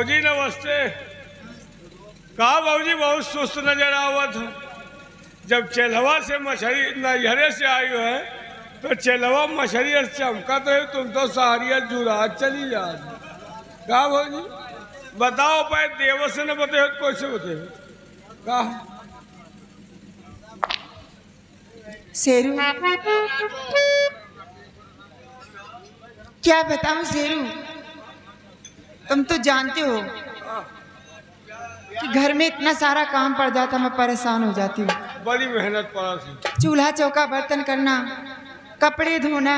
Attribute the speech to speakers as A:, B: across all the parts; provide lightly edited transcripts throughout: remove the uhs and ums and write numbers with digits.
A: भाजी नमस्ते। कहा भाजी बहुत सुस्त नजर आवत है। जब चेलवा से मछली नजरे से आई है तो चेलवा मछली चमकत है, तुम तो सहारिया जुरा चली जा। कहा भाजी बताओ पाए देव से न बते कैसे बते। कहा
B: शेरू क्या बताऊं शेरू, तुम तो जानते हो कि घर में इतना सारा काम पड़ जाता, मैं परेशान हो जाती हूँ।
A: बड़ी मेहनत पड़ा थी।
B: चूल्हा चौका बर्तन करना, कपड़े धोना,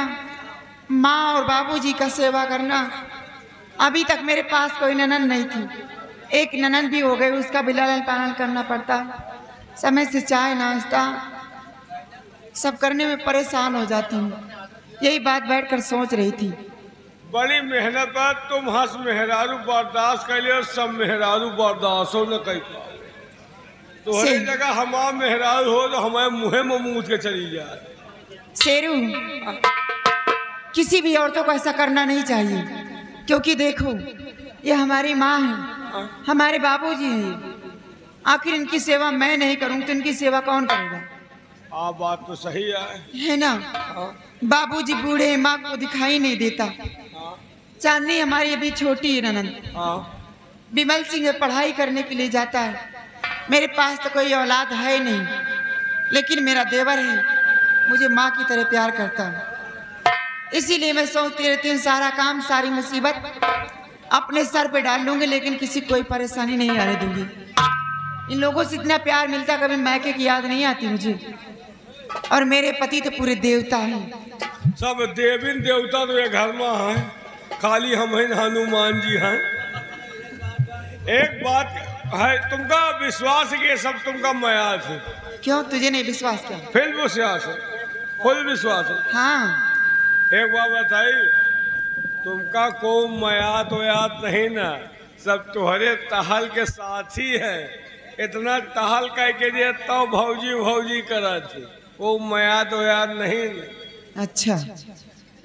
B: माँ और बाबूजी का सेवा करना। अभी तक मेरे पास कोई ननद नहीं थी, एक ननद भी हो गई, उसका भी लालन पालन करना पड़ता है। समय से चाय नाश्ता सब करने में परेशान हो जाती हूँ। यही बात बैठकर सोच रही थी।
A: बड़ी मेहनत पर तुम हंस मेहरारू बर्दाश्त कर लियो, सब मेहरारू बर्दाश्त न कर पाओ। तो हर जगह हमारा मेहरारू हो तो हमारे मुँह में मूत के चली जाए।
B: शेरू किसी भी औरतों को ऐसा करना नहीं चाहिए, क्योंकि देखो ये हमारी माँ है, हमारे बाबूजी हैं। आखिर इनकी सेवा मैं नहीं करूँगी तो इनकी सेवा कौन करेगा।
A: बात तो सही
B: है ना। बाबूजी बूढ़े, माँ को दिखाई नहीं देता। चांदनी हमारी अभी छोटी है ननद। विमल सिंह पढ़ाई करने के लिए जाता है। मेरे पास तो कोई औलाद है नहीं, लेकिन मेरा देवर है, मुझे माँ की तरह प्यार करता है। इसीलिए मैं सोचती रहती हूँ सारा काम सारी मुसीबत अपने सर पे डाल लूंगी, लेकिन किसी को कोई परेशानी नहीं आने दूंगी। इन लोगों से इतना प्यार मिलता, कभी मैके की याद नहीं आती मुझे। और मेरे पति तो पूरे देवता हैं।
A: सब देवीन देवता तो ये घर में हैं, खाली हम हैं हनुमान जी हैं। एक बात है, तुमका विश्वास है कि ये सब तुमका माया है।
B: क्यों तुझे नहीं विश्वास क्या?
A: फिर विश्वास है, खुद विश्वास है।
B: हाँ
A: एक बात बताई, तुमका को माया तो याद नहीं ना, सब तुम्हारे टहल के साथी है। इतना टहल कह के दिए तो भौजी भौजी करा थी, वो माया तो याद नहीं ना।
B: अच्छा,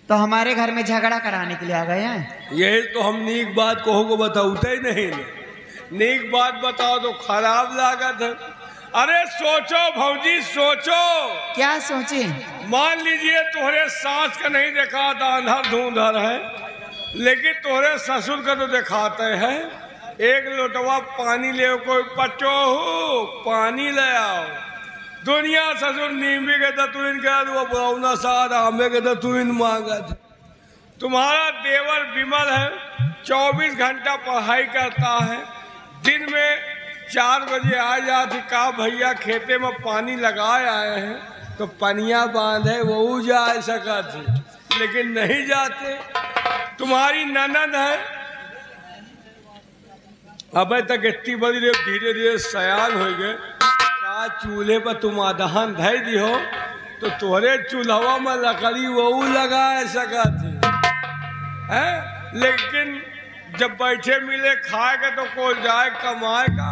B: तो हमारे घर में झगड़ा कराने के लिए आ गए हैं?
A: यही तो हम नीक बात कहो को बताते ही नहीं ना। नीक बात बताओ तो खराब लागत है। अरे सोचो भौजी सोचो।
B: क्या सोचे?
A: मान लीजिए तुम्हारे सास का नहीं देखा था, अंधर धुंधर है, लेकिन तुम्हारे ससुर का तो दिखाते हैं। एक लोटवा पानी ले, कोई पचो हो पानी ले आओ। दुनिया ससुर नींबी के दतुइन कर, वो बौना साद आमे के दतुइन मांगत। तुम्हारा देवर विमल है, 24 घंटा पढ़ाई करता है। दिन में 4 बजे आ जाती, का भैया खेते में पानी लगाए आए हैं तो पनिया बांधे वो जा सका थी, लेकिन नहीं जाते। तुम्हारी ननद है, अबे तक इतनी बड़ी धीरे धीरे सयान हो गए। चूल्हे पर तुम आधान धर दी हो तो तुम्हारे चूल्हा में लकड़ी वो लगा सका थी है? लेकिन जब बैठे मिले खाएगा तो कोई जाए कमाएगा।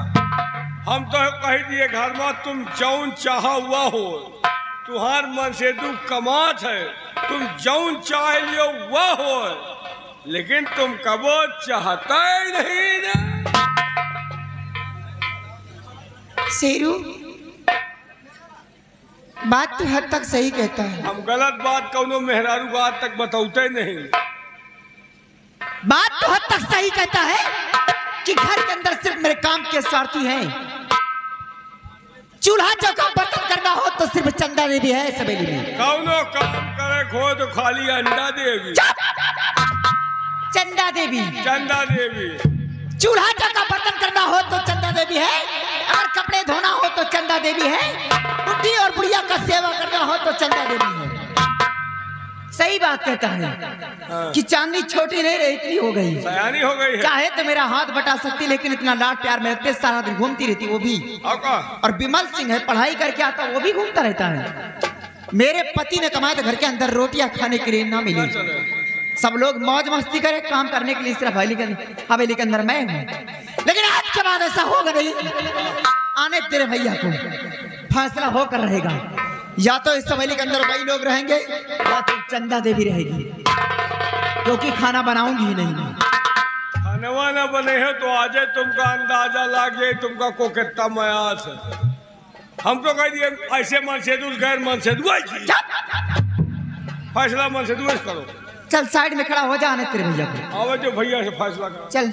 A: हम तो कह दिए घर में तुम जौन चाह हुआ हो, तुम्हार मन से दुख कमात है, तुम जौन चाह लियो वह हो, लेकिन तुम कबो चाहता ही नहीं ना।
B: शेरू बात तो हद तक सही कहता है।
A: हम गलत बात कौनो मेहरारू को आज तक बताते नहीं।
B: बात तो हद तक सही कहता है कि घर के अंदर सिर्फ मेरे काम के स्वार्थी हैं। चूल्हा चौका बर्तन करना हो तो सिर्फ चंदा देवी है सवेली में।
A: कौनो काम करे खो तो खाली अंडा देवी।
B: चंदा देवी,
A: चंदा देवी।
B: चूल्हा चौका बर्तन करना हो तो चंदा देवी है, अगर कपड़े धोना हो तो चंदा देवी है, बुढ़ी और बुढ़िया का सेवा करना हो तो चंदा देवी है। सही बात कहता है कि चांदनी छोटी नहीं रही, इतनी हो गई,
A: सयानी हो गई है।
B: चाहे तो मेरा हाथ बटा सकती, लेकिन इतना लाड प्यार में रखते, सारा दिन घूमती रहती वो भी। और विमल सिंह है, पढ़ाई करके आता वो भी घूमता रहता है। मेरे पति ने कमाया तो घर के अंदर रोटियां खाने के लिए ना मिली। सब लोग मौज मस्ती करे, काम करने के लिए सिर्फ हवेली के अंदर मैं हूँ। लेकिन आज के बाद ऐसा होगा नहीं, आने तेरे भैया को फैसला होकर रहेगा। या तो इस हवेली के अंदर वही लोग रहेंगे या तो चंदा देवी रहेगी, क्योंकि खाना बनाऊंगी ही नहीं।
A: खानवा न बने हो तो आज तुमका अंदाजा लागे तुमका को कितना मयास है। हम तो कह दिए ऐसे मन से दूस गैर मन से फैसला मन से दूस करो।
B: चल साइड में खड़ा हो जाने तेरे भैया को।
A: आवे जो भैया से फैसला करो।
B: चल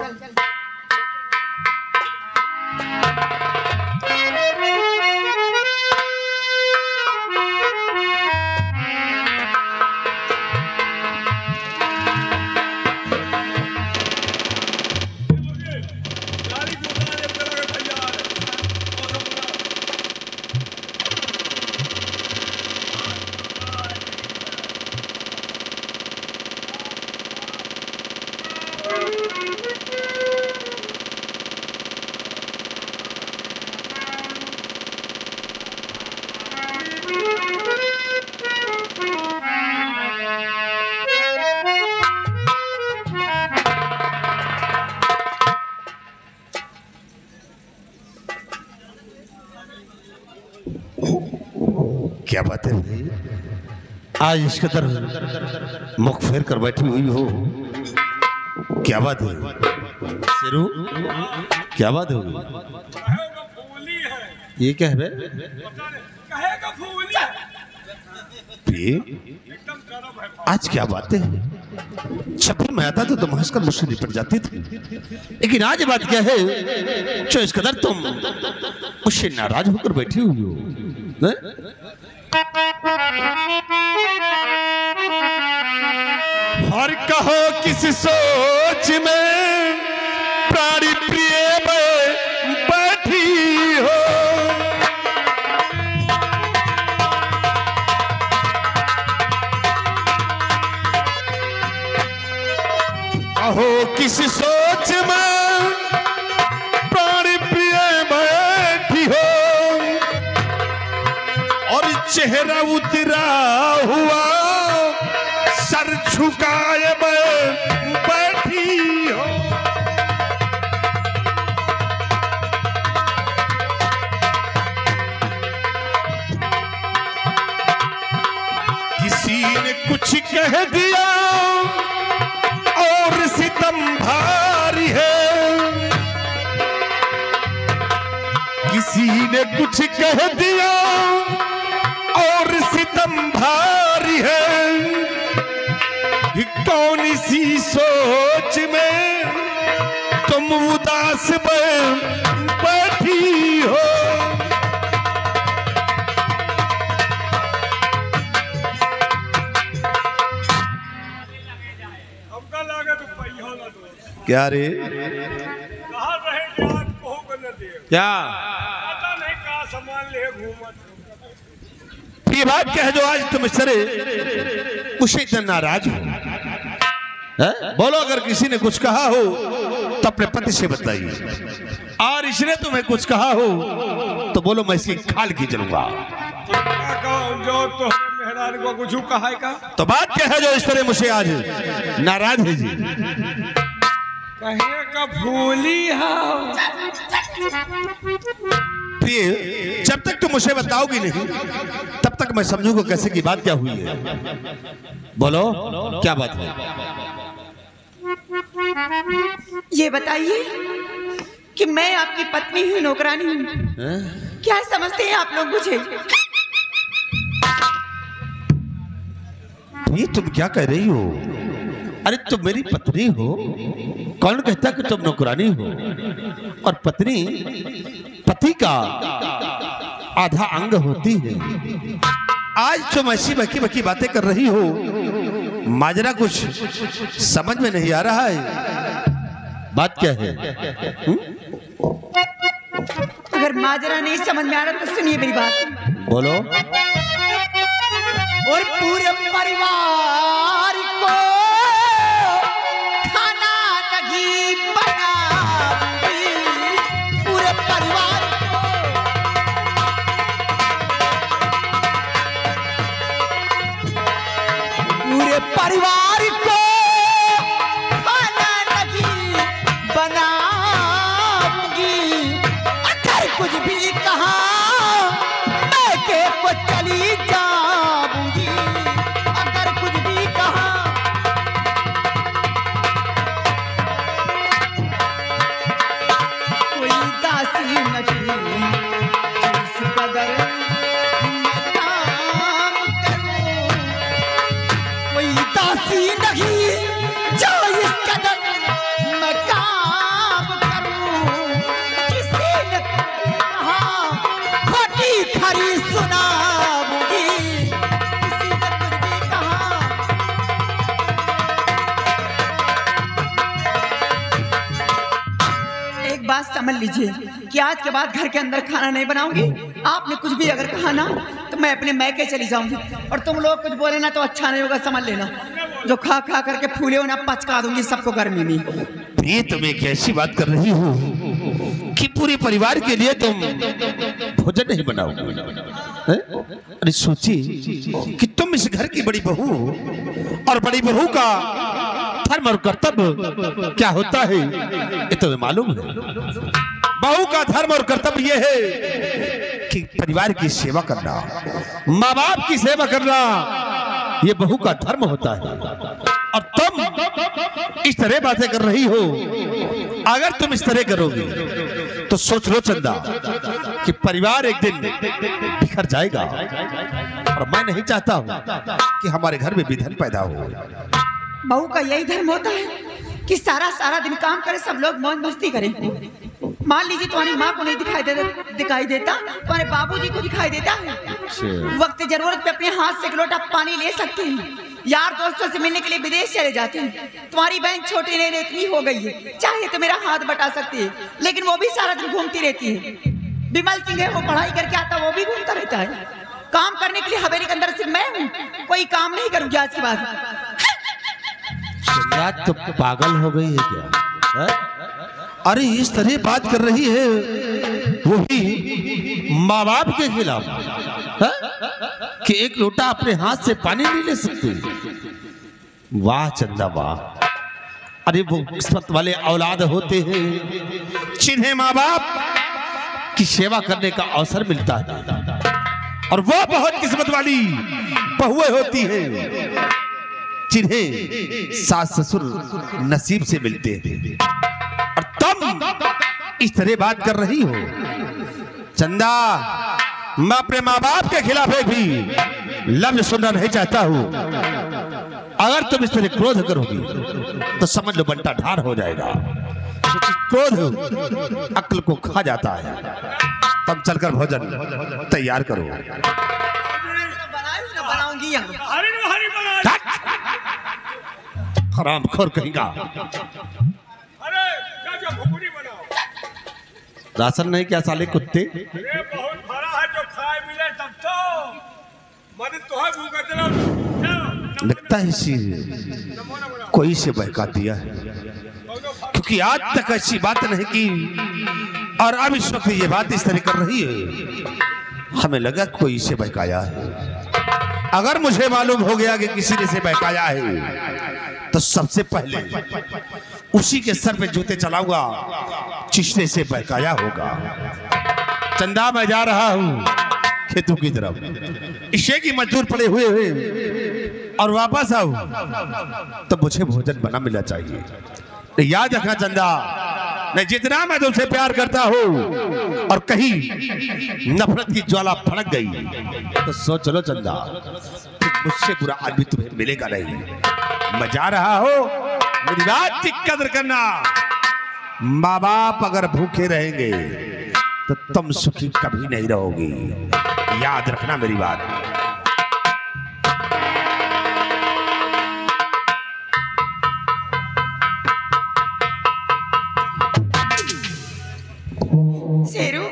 C: क्या बात है आज इस कदर मुख फेर कर बैठी हुई हो, क्या बात है शेरू, क्या बात है? ये क्या है बे? आज क्या बात है? जब मैं आता तो तुम हंसकर मुझसे निपट जाती थी, लेकिन आज बात क्या है जो इस कदर तुम मुझसे नाराज होकर बैठी हुई हो? और कहो किस सोच में प्राणी प्रिय में बैठी हो, कहो किस सोच में प्राणी प्रिय बैठी हो, और चेहरा उतरा हुआ सर झुकाए बैठी हो। किसी ने कुछ कह दिया और सितम भारी है, किसी ने कुछ कह दिया और सितम भारी है, कौन सी सोच में तुम उदास में बैठी हो।
A: हमका लागे तो पहिया ना दो।
C: क्या रे?
A: कहाँ रहे जात को न दे।
C: क्या
A: पता नहीं कहाँ सामान ले घूमत।
C: ये बात क्या है जो आज तुम इस तरह मुझसे इतना नाराज हो? बोलो, अगर किसी ने कुछ कहा हो तो अपने पति से बताइए, और इसने तुम्हें कुछ कहा हो तो बोलो मैं इसकी खाल की चलूंगा।
A: जो तो मेहरान को कुछ कहा है का?
C: तो बात क्या है जो इस तरह मुझसे आज नाराज है जी?
A: कहे का भूली हाँ।
C: प्रिय, जब तक तुम मुझे बताओगी नहीं तब तक मैं समझूंगा कैसे की बात क्या हुई है। बोलो क्या बात है?
B: ये बताइए कि मैं आपकी पत्नी हूँ, नौकरानी हूँ, क्या समझते हैं आप लोग मुझे?
C: ये तुम क्या कह रही हो? अरे तुम मेरी पत्नी हो, कौन कहता कि तुम नौकरानी हो? और पत्नी पति का आधा अंग होती है। आज तुम ऐसी बकी बकी बातें कर रही हो, माजरा कुछ समझ में नहीं आ रहा है। बात क्या है?
B: अगर माजरा नहीं समझ में आ रहा तो सुनिए मेरी बात।
C: बोलो।
B: और पूरे परिवार को खाना नहीं बनाऊंगी, पूरे परिवार परिवार को खाना नहीं बनाऊंगी। अगर कुछ भी कहा मैं के को चली जाऊंगी। अगर कुछ भी कहा ऐसी नहीं जो इस कदर मैं काम करूं। किसी ने कहा खोटी खरी सुनाऊंगी, किसी ने कुछ भी कहा। एक बात समझ लीजिए कि आज के बाद घर के अंदर खाना नहीं बनाऊंगी। आपने कुछ भी अगर कहा ना तो मैं अपने मैके चली जाऊंगी, और तुम लोग कुछ बोले ना तो अच्छा नहीं होगा, समझ लेना। जो खा खा करके फूले हो ना पचका दूंगी सबको गर्मी में।
C: ये तुम एक ऐसी बात कर रही हो कि पूरे परिवार के लिए तुम भोजन नहीं बनाओगे? अरे सोची कि तुम इस घर की बड़ी बहू हो, और बड़ी बहू का धर्म और कर्तव्य क्या होता है ये तुम्हें मालूम है। बहू का धर्म और कर्तव्य यह है कि परिवार की सेवा करना, माँ बाप की सेवा करना, ये बहू का धर्म होता है। और तुम इस तरह बातें कर रही हो, अगर तुम इस तरह करोगी तो सोच लो चंदा कि परिवार एक दिन बिखर जाएगा, और मैं नहीं चाहता हूं कि हमारे घर में विधन पैदा हो।
B: बहू का यही धर्म होता है कि सारा सारा दिन काम करे, सब लोग मौज मस्ती करें। मान लीजिए तुम्हारी माँ को नहीं दिखाई देता, तुम्हारे बाबूजी को दिखाई देता है। वक्त जरूरत पे अपने हाथ से एक लोटा पानी ले सकते हैं, यार दोस्तों से मिलने के लिए विदेश चले जाते हैं। तुम्हारी बहन छोटी नहीं इतनी हो गई है, चाहे तो मेरा हाथ बटा सकती है, लेकिन वो भी सारा दिन घूमती रहती है। विमल सिंह है, वो पढ़ाई करके आता, वो भी घूमता रहता है। काम करने के लिए हवेली के अंदर सिर्फ मैं हूँ, कोई काम नहीं करूँगी आज के बाद।
C: तो पागल हो गई है क्या है? अरे इस तरह बात कर रही है, वो भी माँ बाप के खिलाफ है? कि एक लोटा अपने हाथ से पानी नहीं ले सकते। वाह चंदा वाह। अरे वो किस्मत वाले औलाद होते हैं जिन्हें माँ बाप की सेवा करने का अवसर मिलता है, और वो बहुत किस्मत वाली बहुएं होती हैं जिन्हें सास ससुर नसीब से मिलते हैं। और तुम इस तरह बात कर रही हो चंदा, मैं अपने माँ बाप के खिलाफ भी लफ्ज सुनना नहीं चाहता हूं। अगर तुम इस तरह क्रोध करोगी तो समझ लो बंटा ढार हो जाएगा, क्योंकि क्रोध अक्ल को खा जाता है। तुम चलकर भोजन तैयार करो।
B: बनाऊंगी
C: हरामखोर कहेगा।
A: अरे क्या भुगुनी बनाओ।
C: राशन नहीं क्या साले कुत्ते?
A: अरे बहुत भरा है, जो खाए मिले तब तो मदद तो है। भूखा चलो
C: लगता है इसी कोई से बहका दिया है, क्योंकि आज तक ऐसी बात नहीं की, और अब इस वक्त ये बात इस तरह कर रही है। हमें लगा कोई से बहकाया है। अगर मुझे मालूम हो गया कि किसी ने से बहकाया है तो सबसे पहले उसी के सर पे जूते चलाऊंगा जिसने से बहकाया होगा। चंदा मैं जा रहा हूं खेतों की तरफ, इसे की मजदूर पड़े हुए और वापस आऊं तो मुझे भोजन बना मिलना चाहिए। याद रखना चंदा, मैं जितना मैं तुमसे प्यार करता हूं और कहीं नफरत की ज्वाला भड़क गई तो सोच लो चंदा, मुझसे बुरा आदमी तुम्हें मिलेगा नहीं। मैं जा रहा हूं, मेरी बात की कदर करना। माँ बाप अगर भूखे रहेंगे तो तुम सुखी कभी नहीं रहोगी, याद रखना मेरी बात।
B: शेरू,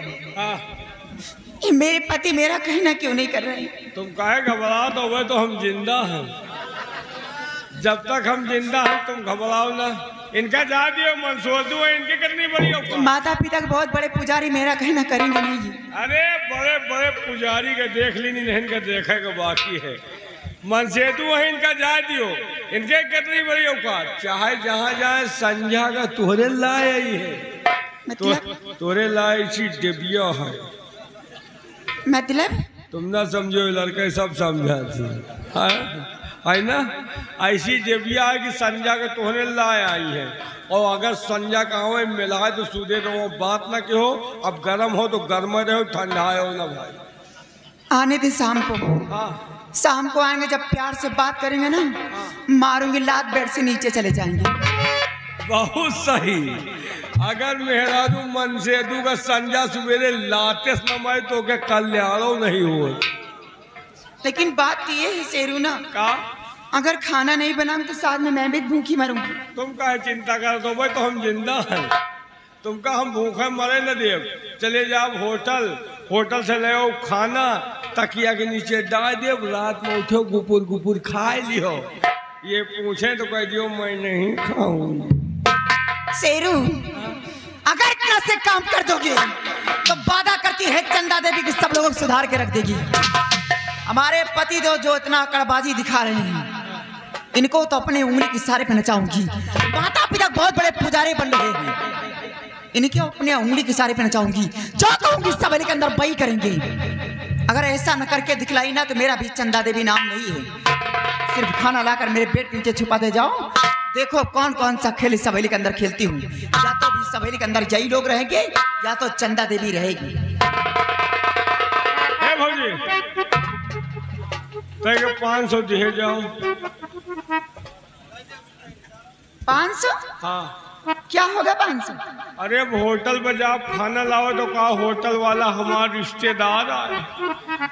B: मेरे पति मेरा कहना क्यों नहीं कर रहे?
A: तुम काहे घबराओ, तो वह तो हम जिंदा हैं। जब तक हम जिंदा हैं तुम घबराओ ना। इनका जा दियो मंसूर दो, इनकी कितनी बड़ी औकात।
B: माता पिता के बहुत बड़े पुजारी मेरा कहना करेंगे नहीं जी।
A: अरे बड़े बड़े पुजारी के देख ली नहीं, इनका देखे का बाकी है। मनसेतु है, इनका जा दियो, इनके कितनी बड़ी औकात। चाहे जहाँ जाए संझा का तुहरे लाए ही है, तोरे लाई सी डिबिया है।
B: मतलब
A: तुम ना समझो, लड़के सब समझाती है ना। ऐसी डिबिया है कि संजा के तोहरे लाए आई है, और अगर संजा गाँव में मिलाए तो सूदे तो वो बात ना कि हो। अब गर्म हो तो गर्म रहो, ठंडा हो ना भाई।
B: आने दे शाम को।
A: हाँ
B: शाम को आएंगे, जब प्यार से बात करेंगे ना, मारूंगी लात, बेड से नीचे चले जाएंगे।
A: बहुत सही। अगर मेहरारू मन से दूंगा संजा सवेरे लाते समय तो के कल्याणो नहीं हो।
B: लेकिन बात ये है शेरू ना,
A: का
B: अगर खाना नहीं बनाऊं तो साथ में मैं भी भूखी मरूंगी।
A: तुम काहे चिंता कर दो भाई, तो हम जिंदा हैं। तुमका हम भूखे मरे न देव। चले जाओ होटल, होटल से ले आओ खाना, तकिया के नीचे डाल दे, रात में उठो गुपुर गुपुर खा लियो। ये पूछे तो कह दियो मैं नहीं खाऊंगी।
B: शेरू, अगर इतना से काम कर दोगे तो वादा करती है चंदा देवी की सब लोगों को सुधार के रख देगी। हमारे पति जो इतना कड़बाजी दिखा रहे हैं, इनको तो अपने उंगली के सहारे पे नचाऊंगी। माता पिता बहुत बड़े पुजारी बन रहे हैं, इनके अपने उंगली के सहारे पे नचाऊंगी। जो कहूंगी सवेली के अंदर बही करेंगे। अगर ऐसा न करके दिखलाई ना तो मेरा भी चंदा देवी नाम नहीं है। सिर्फ खाना लाकर मेरे पेट के नीचे छुपा दे जाओ, देखो कौन कौन सा खेल इस सवेली के अंदर खेलती हूँ। या तो भी सवेली के अंदर यही लोग रहेंगे या तो चंदा देवी रहेगी।
A: भौजी 500 दिए जाओ।
B: 500?
A: हाँ
B: क्या होगा 500?
A: अरे अब होटल पर जाओ खाना लाओ तो कहा होटल वाला हमारा रिश्तेदार आए,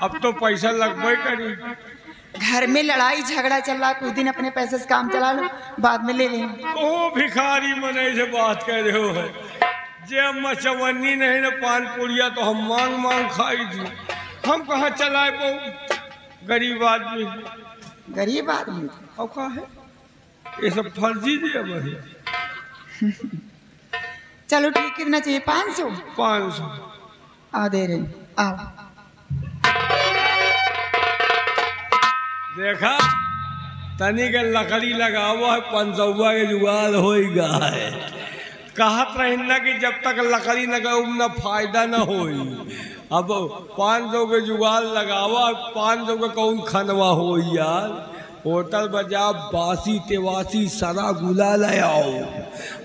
A: अब तो पैसा लगभग करी।
B: घर में लड़ाई झगड़ा चल रहा, कुछ दिन अपने पैसे से काम चला लो, बाद में ले लेंगे।
A: ओ भिखारी मने से बात कर रहे हो है। जे मचवन्नी नहीं ना पान पुड़िया तो हम मांग मांग खाई थी। हम कहाँ चलाए बहु गरीब आदमी।
B: गरीब आदमी
A: अब कहा है ये सब फर्जी दिया भैया।
B: चलो ठीक, कितना चाहिए? 500?
A: 500
B: आ दे रहे, आओ।
A: देखा तनी के लकड़ी लगावा है 500 के जुगाड़ होगा है। कहत रही ना कि जब तक लकड़ी न गए न फायदा न होई। अब 500 के जुगाड़ लगावा, 500 का कौन खनवा हो यार। होटल बजा बासी तेवासी सारा गुला ले आओ,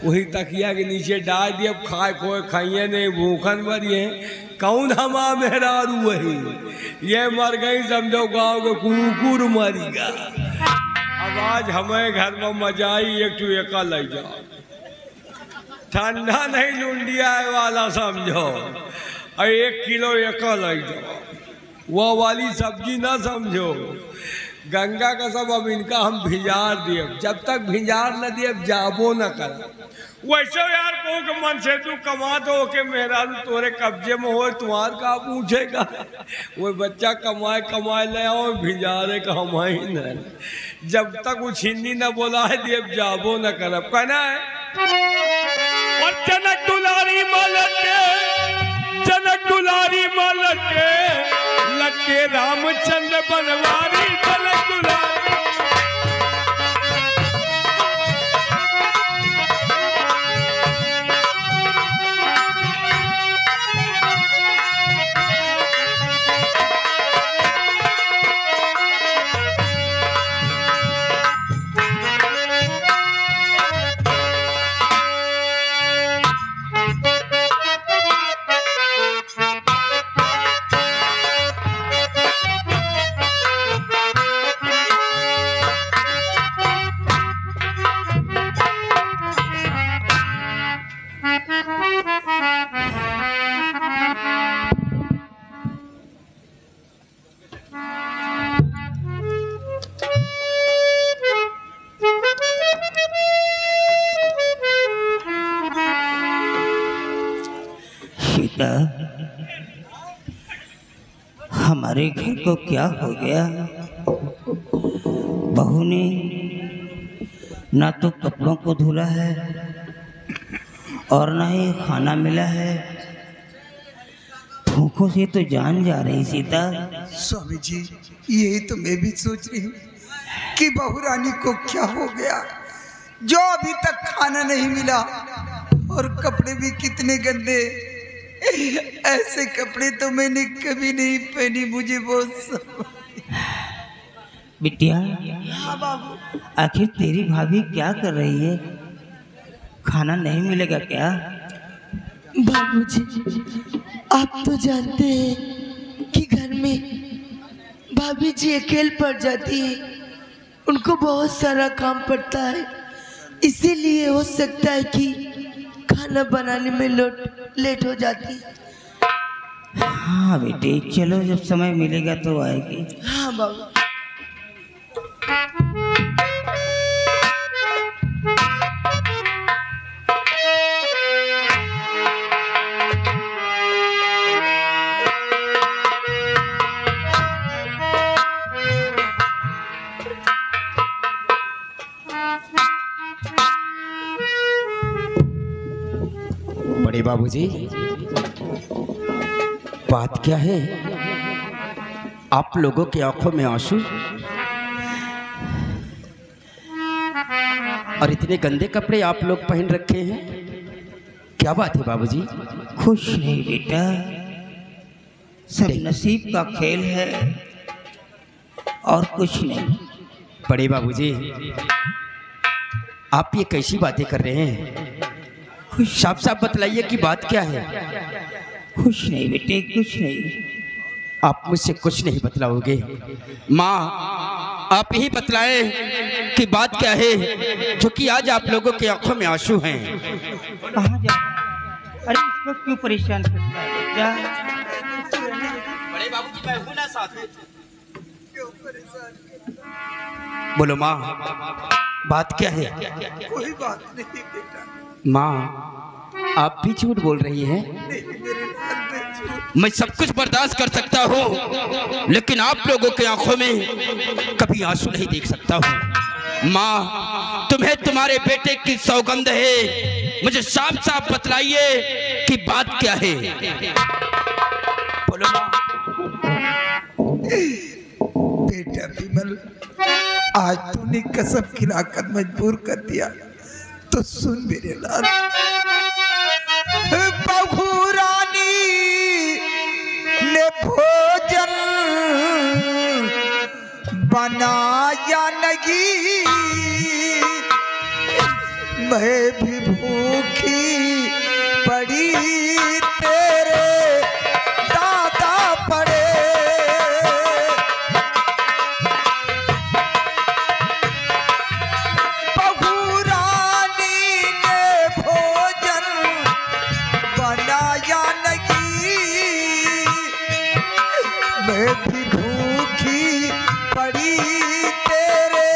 A: वही तकिया के नीचे डाल दिए, खाए खोए खाइए नहीं, भूखन मरिए। कौन हमा मेहरारू वही ये मर गई समझो, गाँव के कुकुर मरीगा। अब आज हमें घर में मजा आई, एक टू एका ले जाओ, ठंडा नहीं लुंडिया वाला समझो, और 1 किलो एका ले जाओ। वो वाली सब्जी ना समझो, गंगा का सब अब इनका हम भिजार दिए, जब तक भिजार न दिए जाबो न कर। वैसे यार को के मन से तू कमा दो के मेहरारू तोरे कब्जे में हो, तुम्हार का पूछेगा। वो बच्चा कमाए कमाए ले आओ, भिजारे का हम ही न। जब तक वो छिन्नी न बोला है दिए जाबो न कर। कहना है और जनक दुलारी मालक के, जनक दुलारी मालक के, लगे रामचंद्र बनवारी जनक दुलारी।
D: हमारे घर को क्या हो गया? बहू ने ना तो कपड़ों को धुला है और ना ही खाना मिला है। भूखों से तो जान जा रही सीता।
E: स्वामी जी यही तो मैं भी सोच रही हूँ कि बहू रानी को क्या हो गया, जो अभी तक खाना नहीं मिला और कपड़े भी कितने गंदे। ऐसे कपड़े तो मैंने कभी नहीं पहनी, मुझे बहुत।
D: बिटिया
E: हाँ बाबू।
D: आखिर तेरी भाभी क्या कर रही है? खाना नहीं मिलेगा क्या?
F: बाबूजी आप तो जानते हैं कि घर में भाभी जी अकेले पड़ जाती है, उनको बहुत सारा काम पड़ता है, इसीलिए हो सकता है कि खाना बनाने में लेट हो जाती है।
D: हाँ बेटे, चलो जब समय मिलेगा तो आएगी।
F: हाँ बाबू।
G: बड़े बाबूजी, बात क्या है? आप लोगों की आंखों में आंसू और इतने गंदे कपड़े आप लोग पहन रखे हैं, क्या बात है बाबूजी?
D: खुश नहीं बेटा, सब नसीब का खेल है और कुछ नहीं।
G: बड़े बाबूजी, आप ये कैसी बातें कर रहे हैं? साफ साफ बतलाइए कि बात क्या है।
D: कुछ नहीं बेटे, कुछ नहीं।
G: आप मुझसे कुछ नहीं बतलाओगे? माँ, आप ही बतलाएं कि बात क्या है, जो कि आज आप लोगों की आंखों में आंसू हैं।
D: कहाँ जा? अरे इसको क्यों परेशान करता है बेटा?
G: बड़े बाबूजी, मैं हूं ना साथ में। बोलो माँ, बात क्या है?
E: कोई बात नहीं बेटा।
G: माँ, आप भी झूठ बोल रही हैं। मैं सब कुछ बर्दाश्त कर सकता हूँ, लेकिन आप लोगों की आंखों में कभी आंसू नहीं देख सकता हूँ। माँ, तुम्हें तुम्हारे बेटे की सौगंध है, मुझे साफ साफ बतलाइए कि बात क्या है। बोलो माँ।
E: बेटा विमल, आज तूने कसम खिलाकर मजबूर कर दिया, तो सुन मेरे लाल। बहू रानी ने भोजन बनाया नहीं, मैं भी भूखी पड़ी तेरे दादा पड़े। बहू रानी ने भोजन बनाया नहीं, मैं भी भूखी पड़ी तेरे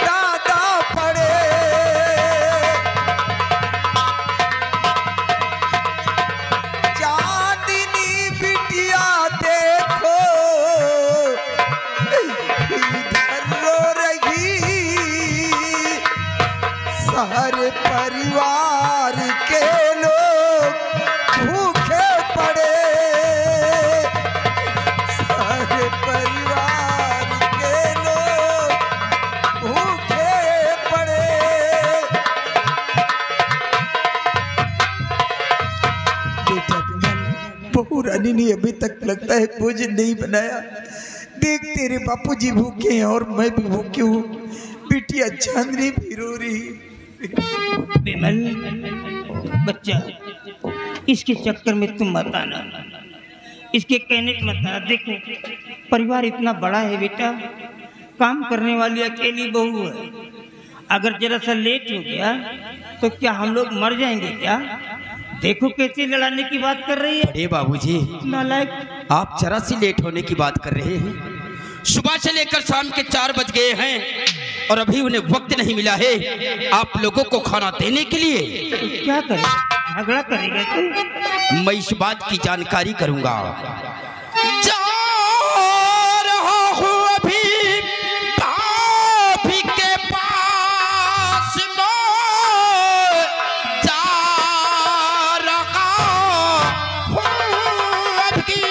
E: दादा पड़े। चांदनी बिटिया देखो इधर रो रही, सारे परिवार के लोग भूखे पड़े, सारे परिवार के लोग भूखे पड़े। बेटा विमल, बहू रानी ने अभी तक लगता है भोजन नहीं बनाया। देख, तेरे बापूजी भूखे हैं और मैं भी भूखी हूँ। बिटिया चांदनी भी रो रही।
D: विमल बच्चा, इसके चक्कर में तुम मत आना, इसके कहने पे मत आना। देखो, परिवार इतना बड़ा है बेटा, काम करने वाली अकेली बहू है। अगर जरा सा लेट हो गया तो क्या हम लोग मर जाएंगे क्या? देखो कैसे लड़ाने की बात कर रही है।
G: बड़े बाबूजी,
D: नालायक।
G: आप जरा सी लेट होने की बात कर रहे हैं। सुबह से लेकर शाम के 4 बज गए हैं और अभी उन्हें वक्त नहीं मिला है आप लोगों को खाना देने के लिए।
D: तो क्या करें, झगड़ा करेगा तू?
G: मैं इस बात की जानकारी करूंगा। जा रहा हूं अभी भाभी के पास, मैं जा रहा हूं अभी।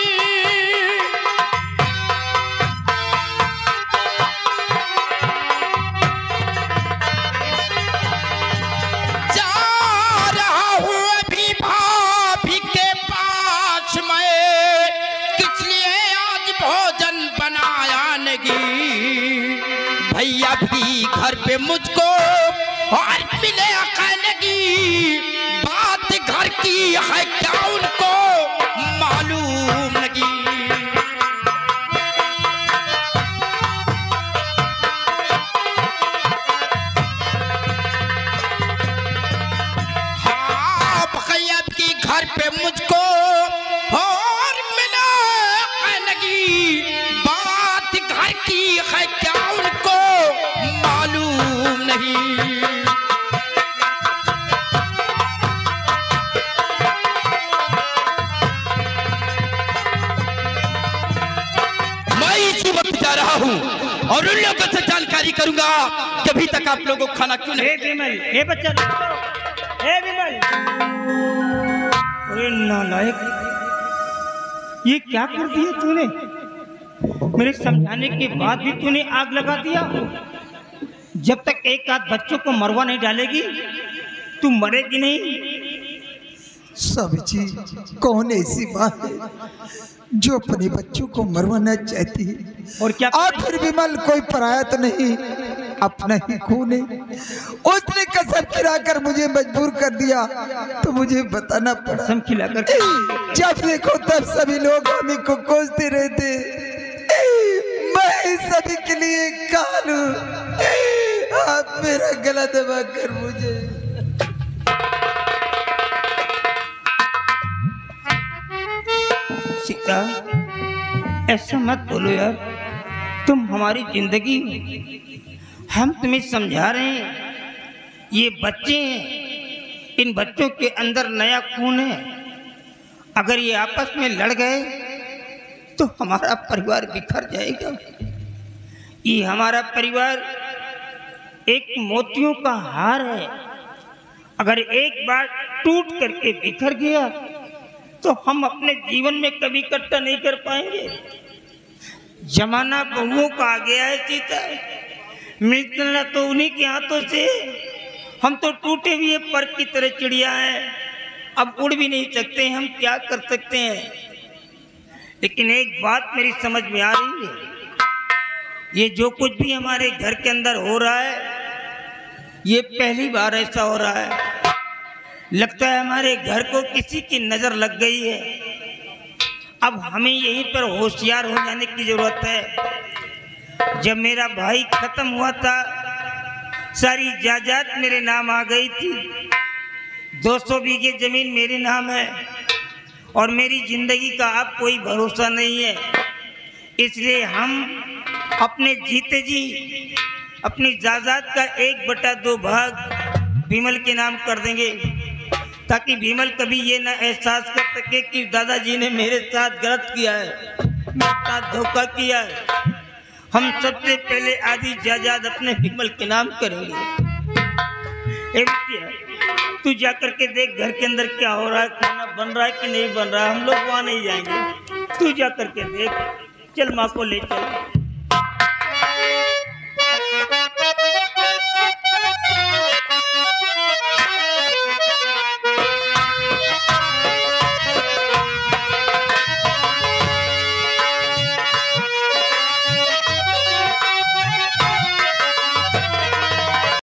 G: भैया भी घर पे मुझको और मिले खाने की बात घर की है, क्या उनको मालूम नहीं। करूंगा कि अभी तक आप लोगों को खाना क्यों नहीं।
D: हे विमल, हे बच्चा, हे विमल, अरे नालायक, ये क्या कर दिया तूने? मेरे समझाने के बाद भी तूने आग लगा दिया। जब तक एक आध बच्चों को मरवा नहीं डालेगी तू मरेगी नहीं।
E: स्वामी जी, कौन ऐसी माँ है जो अपने बच्चों को मरवाना चाहती है?
D: और क्या
E: आखिर विमल कोई पराया तो नहीं, अपना ही खून है। उसने कसम खिलाकर मुझे मजबूर कर दिया तो मुझे बताना पड़ा।
D: कसम खिलाकर
E: जब देखो तब सभी लोग हमें को कोसते रहते, मैं सभी के लिए काल हूं। आप मेरा गला दबा कर मुझे
D: सीता, ऐसा मत बोलो यार, तुम हमारी जिंदगी, हम तुम्हें समझा रहे हैं। ये बच्चे हैं, इन बच्चों के अंदर नया खून है। अगर ये आपस में लड़ गए तो हमारा परिवार बिखर जाएगा। ये हमारा परिवार एक मोतियों का हार है। अगर एक बार टूट करके बिखर गया तो हम अपने जीवन में कभी इकट्ठा नहीं कर पाएंगे। जमाना बहुओं का आ गया है सीता, मिलना तो उन्हीं के हाथों से। हम तो टूटे हुए पर की तरह चिड़िया हैं, अब उड़ भी नहीं सकते, हम क्या कर सकते हैं। लेकिन एक बात मेरी समझ में आ रही है, ये जो कुछ भी हमारे घर के अंदर हो रहा है ये पहली बार ऐसा हो रहा है। लगता है हमारे घर को किसी की नजर लग गई है। अब हमें यहीं पर होशियार हो जाने की जरूरत है। जब मेरा भाई खत्म हुआ था, सारी जायदाद मेरे नाम आ गई थी। 200 बीघे जमीन मेरे नाम है और मेरी जिंदगी का अब कोई भरोसा नहीं है। इसलिए हम अपने जीते जी अपनी जायदाद का 1/2 भाग विमल के नाम कर देंगे, ताकि विमल कभी ये ना एहसास कर सके कि दादाजी ने मेरे साथ गलत किया है, मेरे साथ धोखा किया है। हम सबसे पहले आधी जायदाद अपने विमल के नाम करेंगे। तू जा करके देख घर के अंदर क्या हो रहा है, खाना बन रहा है कि नहीं बन रहा है। हम लोग वहाँ नहीं जाएंगे, तू जा करके देख। चल माँ को ले चल।